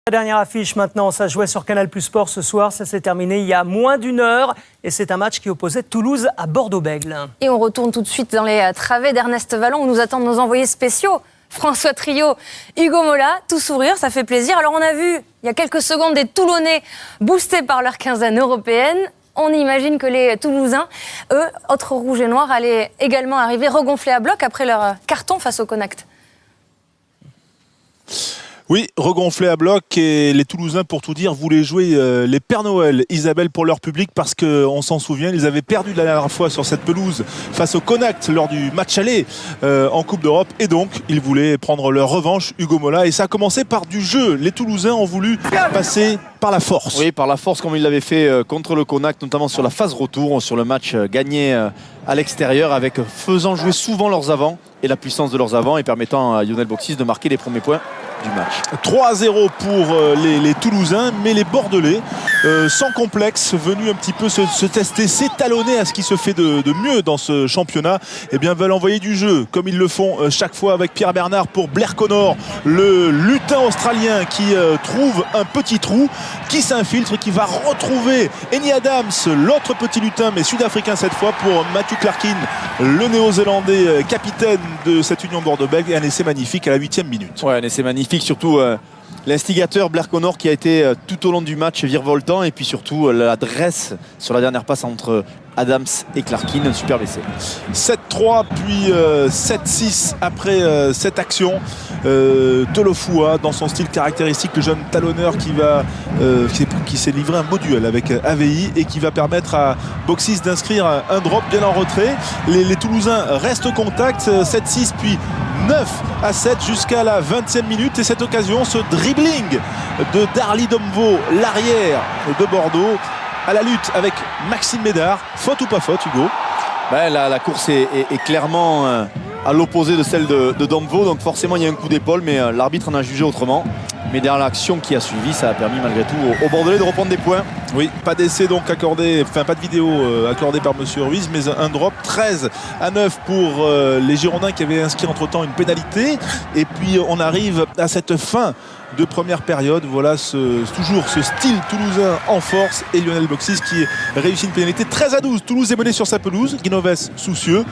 La dernière affiche maintenant, ça jouait sur Canal+ Sport ce soir, ça s'est terminé il y a moins d'une heure et c'est un match qui opposait Toulouse à Bordeaux-Bègles. Et on retourne tout de suite dans les travées d'Ernest Vallon où nous attendent nos envoyés spéciaux. François Trio, Hugo Mola, tout sourire, ça fait plaisir. Alors on a vu il y a quelques secondes des Toulonnais boostés par leur quinzaine européenne. On imagine que les Toulousains, eux, autres rouges et noirs, allaient également arriver regonflés à bloc après leur carton face au Connacht. Oui, regonflé à bloc et les Toulousains, pour tout dire, voulaient jouer les Pères Noël, Isabelle, pour leur public parce qu'on s'en souvient, ils avaient perdu la dernière fois sur cette pelouse face au Connacht lors du match aller en Coupe d'Europe et donc ils voulaient prendre leur revanche, Hugo Mola, et ça a commencé par du jeu. Les Toulousains ont voulu passer par la force. Oui, par la force comme ils l'avaient fait contre le Connacht, notamment sur la phase retour, sur le match gagné à l'extérieur, avec faisant jouer souvent leurs avants et la puissance de leurs avants et permettant à Lionel Boxis de marquer les premiers points du match. 3-0 pour les Toulousains, mais les Bordelais, sans complexe, venus un petit peu se tester, s'étalonner à ce qui se fait de mieux dans ce championnat, eh bien veulent envoyer du jeu, comme ils le font chaque fois avec Pierre Bernard pour Blair Connor, le lutin australien qui trouve un petit trou, qui s'infiltre, qui va retrouver Eni Adams, l'autre petit lutin, mais sud-africain cette fois, pour Matthew Clarkin, le néo-zélandais capitaine de cette Union Bordeaux-Bègles, et un essai magnifique à la 8e minute. Ouais, un essai magnifique, surtout l'instigateur Blair Connor qui a été tout au long du match virevoltant, et puis surtout l'adresse sur la dernière passe entre Adams et Clarkin, un superbe essai. 7-3 puis 7-6 après cette action. Tolofua dans son style caractéristique, le jeune talonneur qui s'est livré un beau duel avec AVI et qui va permettre à Boxis d'inscrire un drop bien en retrait. Les Toulousains restent au contact, 7-6 puis 9-7 jusqu'à la 20e minute, et cette occasion, ce dribbling de Darly Domvo, l'arrière de Bordeaux, à la lutte avec Maxime Médard. Faute ou pas faute, Hugo? Ben, la course est clairement à l'opposé de celle de Domvo, donc forcément il y a un coup d'épaule, mais l'arbitre en a jugé autrement. Mais derrière l'action qui a suivi, ça a permis malgré tout aux Bordelais de reprendre des points. Oui, pas d'essai donc accordé, enfin pas de vidéo accordée par Monsieur Ruiz, mais un drop. 13-9 pour les Girondins qui avaient inscrit entre-temps une pénalité. Et puis on arrive à cette fin de première période. Voilà toujours ce style toulousain en force, et Lionel Boxis qui réussit une pénalité. 13-12, Toulouse est mené sur sa pelouse, Guinoves soucieux.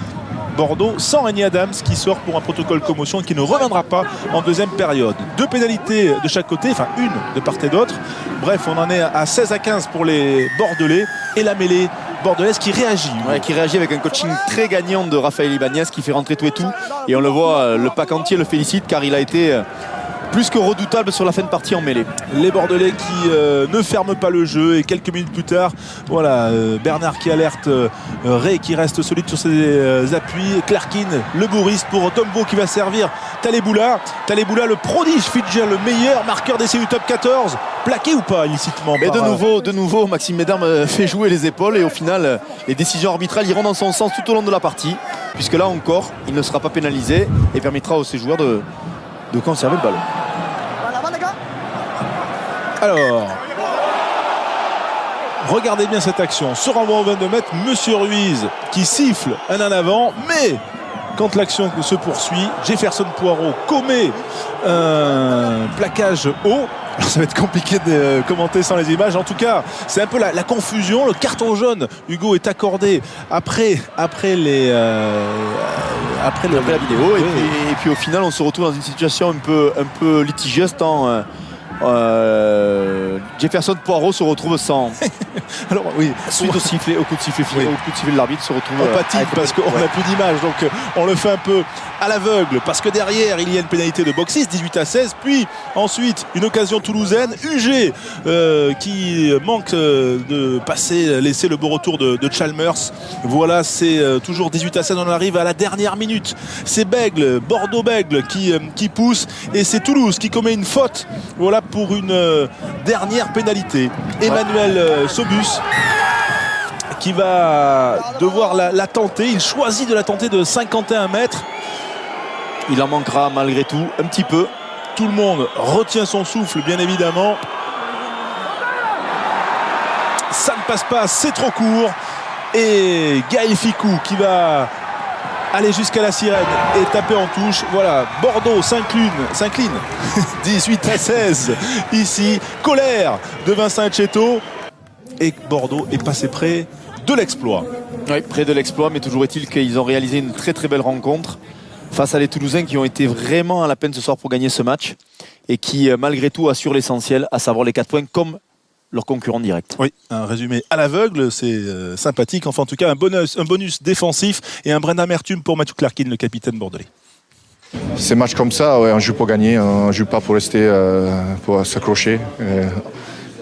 Bordeaux sans Eni Adams qui sort pour un protocole commotion et qui ne reviendra pas en deuxième période. 2 pénalités de chaque côté, enfin une de part et d'autre. Bref, on en est à 16-15 pour les Bordelais, et la mêlée bordelaise qui réagit. Ouais, qui réagit avec un coaching très gagnant de Raphaël Ibanez qui fait rentrer tout et tout. Et on le voit, le pack entier le félicite car il a été plus que redoutable sur la fin de partie en mêlée. Les Bordelais qui ne ferment pas le jeu, et quelques minutes plus tard, voilà, Bernard qui alerte Ray qui reste solide sur ses appuis, Clarkin, le bourriste pour Dombo qui va servir Taleboula, le prodige Fidjel, le meilleur marqueur d'essai du top 14, plaqué ou pas illicitement? Mais de nouveau, Maxime Médard fait jouer les épaules, et au final les décisions arbitrales iront dans son sens tout au long de la partie, puisque là encore il ne sera pas pénalisé et permettra à ses joueurs de conserver le ballon. Alors, regardez bien cette action. Ce renvoi au 22 mètres, Monsieur Ruiz qui siffle un en avant, mais quand l'action se poursuit, Jefferson Poirot commet un plaquage haut. Alors ça va être compliqué de commenter sans les images. En tout cas, c'est un peu la confusion. Le carton jaune, Hugo, est accordé après la vidéo. Et puis au final, on se retrouve dans une situation un peu litigieuse, tant Jefferson Poirot se retrouve sans. Alors oui, suite au sifflet, au coup de sifflet final, au coup de sifflet de l'arbitre, se retrouve. On patine parce qu'on n'a plus d'image, donc on le fait un peu à l'aveugle, parce que derrière il y a une pénalité de Boxis, 18-16, puis ensuite une occasion toulousaine, UG qui manque de laisser le beau retour de Chalmers. Voilà, c'est toujours 18-16, on arrive à la dernière minute. C'est Bègles, Bordeaux-Bègles qui pousse, et c'est Toulouse qui commet une faute. Voilà pour une dernière pénalité. Emmanuel Sobus qui va devoir la tenter. Il choisit de la tenter de 51 mètres. Il en manquera malgré tout un petit peu. Tout le monde retient son souffle, bien évidemment. Ça ne passe pas, c'est trop court. Et Gaël Ficou qui va aller jusqu'à la sirène et taper en touche. Voilà, Bordeaux s'incline 18-16 ici. Colère de Vincent Etcheto. Et Bordeaux est passé près de l'exploit. Oui, près de l'exploit, mais toujours est-il qu'ils ont réalisé une très très belle rencontre face à les Toulousains qui ont été vraiment à la peine ce soir pour gagner ce match et qui malgré tout assurent l'essentiel, à savoir les 4 points comme leur concurrent direct. Oui, un résumé à l'aveugle, c'est sympathique. Enfin, en tout cas, un bonus défensif et un brin d'amertume pour Matthew Clarkin, le capitaine bordelais. Ces matchs comme ça, ouais, on joue pour gagner, on joue pas pour rester, pour s'accrocher.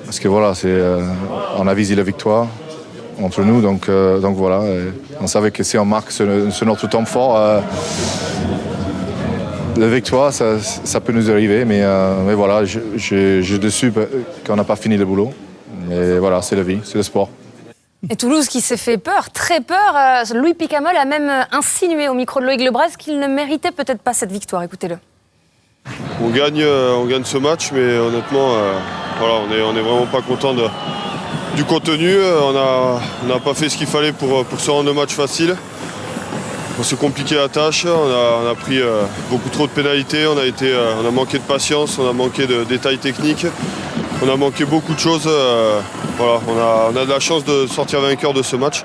Parce que voilà, on a visé la victoire entre nous, donc voilà. On savait que si on marque sur notre temps fort, la victoire, ça peut nous arriver, mais voilà, je déçu qu'on n'a pas fini le boulot. Mais voilà, c'est la vie, c'est le sport. Et Toulouse qui s'est fait peur, très peur. Louis Picamol a même insinué au micro de Loïc Lebras qu'il ne méritait peut-être pas cette victoire. Écoutez-le. On gagne ce match, mais honnêtement, voilà, on est vraiment pas content du contenu. On n'a pas fait ce qu'il fallait pour se rendre le match facile. On s'est compliqué la tâche, on a pris beaucoup trop de pénalités, on a manqué de patience, on a manqué de détails techniques, on a manqué beaucoup de choses. Voilà, on a de la chance de sortir vainqueur de ce match.